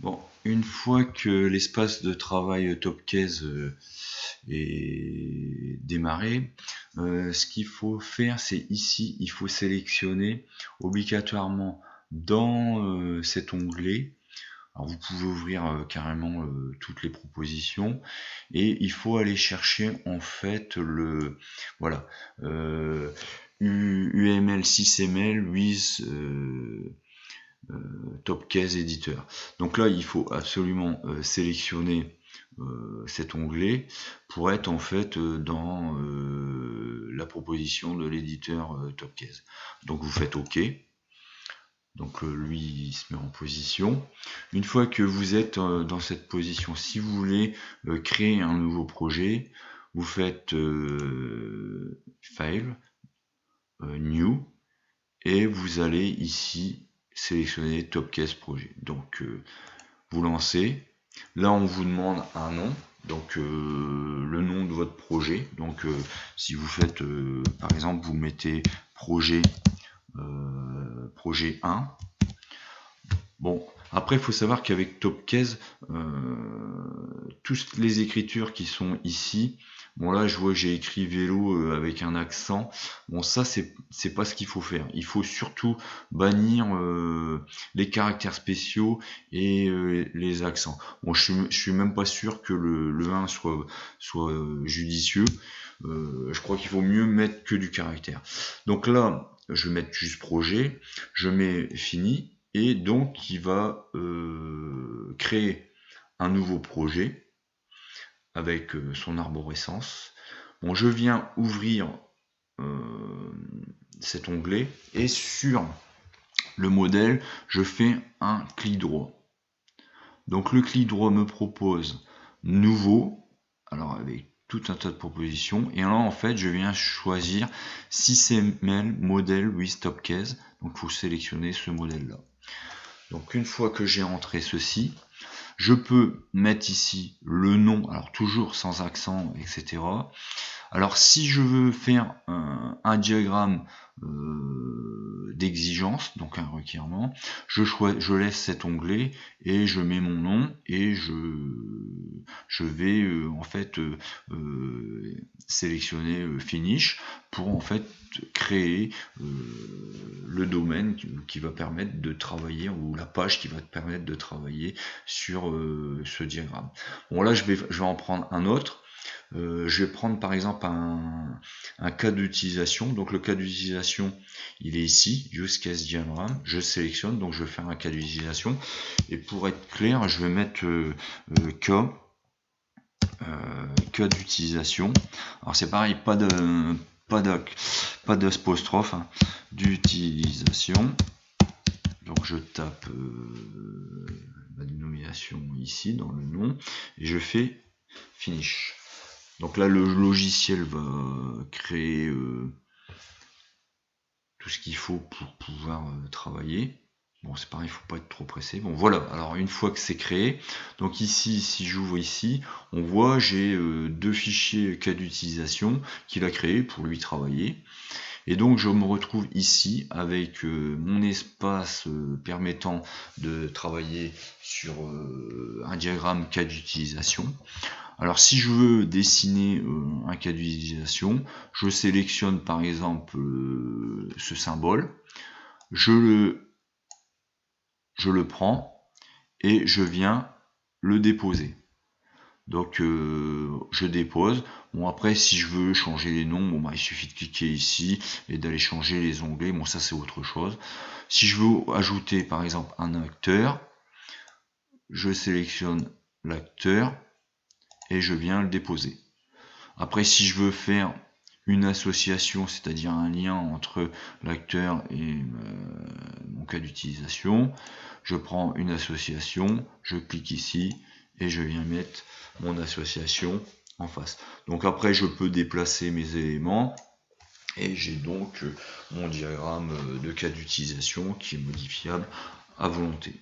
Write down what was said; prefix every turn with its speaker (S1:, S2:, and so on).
S1: Bon, une fois que l'espace de travail Topcase est démarré, ce qu'il faut faire, c'est ici, il faut sélectionner obligatoirement dans cet onglet. Alors vous pouvez ouvrir carrément toutes les propositions et il faut aller chercher en fait le voilà UML 6ML with Topcase Editor. Donc là, il faut absolument sélectionner cet onglet pour être en fait dans la proposition de l'éditeur Topcase. Donc vous faites OK. Donc lui, il se met en position. Une fois que vous êtes dans cette position, si vous voulez créer un nouveau projet, vous faites File, New, et vous allez ici sélectionner Topcase Projet. Donc vous lancez. Là, on vous demande un nom. Donc le nom de votre projet. Donc si vous faites, par exemple, vous mettez projet 1. Bon, après, il faut savoir qu'avec Topcase, toutes les écritures qui sont ici, bon là, je vois que j'ai écrit vélo avec un accent. Bon, ça, c'est pas ce qu'il faut faire. Il faut surtout bannir les caractères spéciaux et les accents. Bon, je suis même pas sûr que le 1 soit judicieux. Je crois qu'il vaut mieux mettre que du caractère. Donc là, je vais mettre juste projet, je mets fini. Et donc, il va créer un nouveau projet avec son arborescence. Bon, je viens ouvrir cet onglet et sur le modèle, je fais un clic droit. Donc, le clic droit me propose nouveau, alors avec tout un tas de propositions. Et là, en fait, je viens choisir 6ML modèle with Topcase. Donc, il faut sélectionner ce modèle-là. Donc une fois que j'ai entré ceci, je peux mettre ici le nom, alors toujours sans accent, etc. Alors si je veux faire un diagramme d'exigence, donc un requérement, je laisse cet onglet et je mets mon nom et je vais en fait sélectionner Finish pour en fait créer le domaine qui va permettre de travailler, ou la page qui va te permettre de travailler sur ce diagramme. Bon là je vais en prendre un autre. Je vais prendre par exemple un cas d'utilisation. Donc le cas d'utilisation, il est ici, Use Case Diagram. Je sélectionne, donc je vais faire un cas d'utilisation. Et pour être clair, je vais mettre cas d'utilisation. Alors c'est pareil, pas d'apostrophe, hein, d'utilisation. Donc je tape la dénomination ici dans le nom et je fais Finish. Donc là, le logiciel va créer tout ce qu'il faut pour pouvoir travailler. Bon, c'est pareil, il ne faut pas être trop pressé. Bon, voilà. Alors, une fois que c'est créé, donc ici, si j'ouvre ici, on voit, j'ai deux fichiers cas d'utilisation qu'il a créé pour lui travailler. Et donc, je me retrouve ici avec mon espace permettant de travailler sur un diagramme cas d'utilisation. Alors si je veux dessiner un cas d'utilisation, je sélectionne par exemple ce symbole, je le prends et je viens le déposer. Donc je dépose. Bon après si je veux changer les noms, bon bah il suffit de cliquer ici et d'aller changer les onglets. Bon ça c'est autre chose. Si je veux ajouter par exemple un acteur, je sélectionne l'acteur et je viens le déposer. Après, si je veux faire une association, c'est-à-dire un lien entre l'acteur et mon cas d'utilisation, je prends une association, je clique ici et je viens mettre mon association en face. Donc après, je peux déplacer mes éléments et j'ai donc mon diagramme de cas d'utilisation qui est modifiable à volonté.